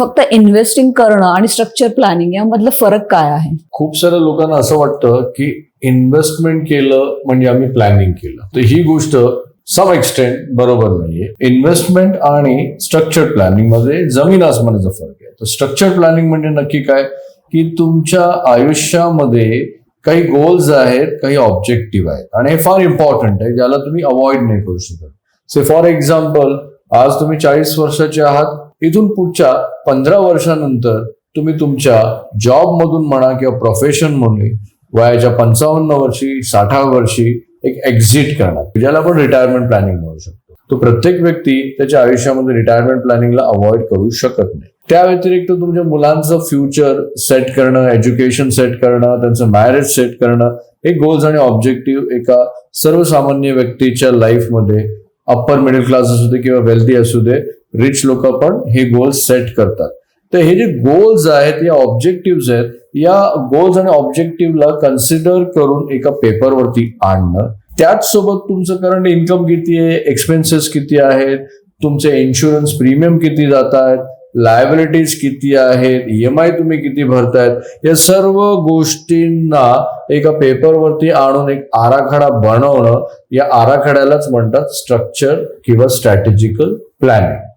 फक्त इन्व्हेस्टिंग करणं आणि स्ट्रक्चर प्लॅनिंग यामधलं फरक काय आहे? खूप साऱ्या लोकांना असं वाटतं की इन्व्हेस्टमेंट केलं म्हणजे आम्ही प्लॅनिंग केलं, तर ही गोष्ट सम एक्सटेंट बरोबर नाहीये. इन्व्हेस्टमेंट आणि स्ट्रक्चर प्लॅनिंग मध्ये जमीन आसमानाचा फरक आहे. तर स्ट्रक्चर प्लॅनिंग म्हणजे नक्की काय, की तुमच्या आयुष्यामध्ये काही गोल्स आहेत, काही ऑब्जेक्टिव्ह आहेत आणि हे फार इम्पॉर्टंट आहे, ज्याला तुम्ही अवॉइड नाही करू शकत. से फॉर एक्झाम्पल, आज तुम्ही 40 वर्षाचे आहात, इथून पुढच्या 15 वर्षानंतर तुम्ही तुमच्या जॉब मधून म्हणा किंवा प्रोफेशन म्हणून वयाच्या 55 वर्षी 60 वर्षी एक एक्झिट करणार, ज्याला आपण रिटायरमेंट प्लॅनिंग म्हणू शकतो. तो प्रत्येक व्यक्ती त्याच्या आयुष्यामध्ये रिटायरमेंट प्लॅनिंगला अवॉइड करू शकत नाही. त्या व्यतिरिक्त तुमच्या मुलांचं फ्युचर सेट करणं, एज्युकेशन सेट करणं, त्यांचं मॅरेज सेट करणं, हे गोल्स आणि ऑब्जेक्टिव्ह एका सर्वसामान्य व्यक्तीच्या लाईफमध्ये, अप्पर मिडल क्लास असू दे किंवा वेल्दी असू दे, रिच लोक पण हे गोल्स सेट करतात. तर हे जे गोल्स आहेत या ऑब्जेक्टिव्ह आहेत, या गोल्स आणि ऑब्जेक्टिव्हला कन्सिडर करून एका पेपरवरती आणणं, त्याच सोबत तुमचं करंट इन्कम किती आहे, एक्सपेन्सेस किती आहेत, तुमचे इन्शुरन्स प्रीमियम किती जात आहेत, लायबिलिटीज किती आहेत, EMI तुम्ही किती भरतायत, या सर्व गोष्टींना एका पेपरवरती आणून एक आराखडा बनवणं, या आराखड्यालाच म्हणतात स्ट्रक्चर किंवा स्ट्रॅटेजिकल प्लॅनिंग.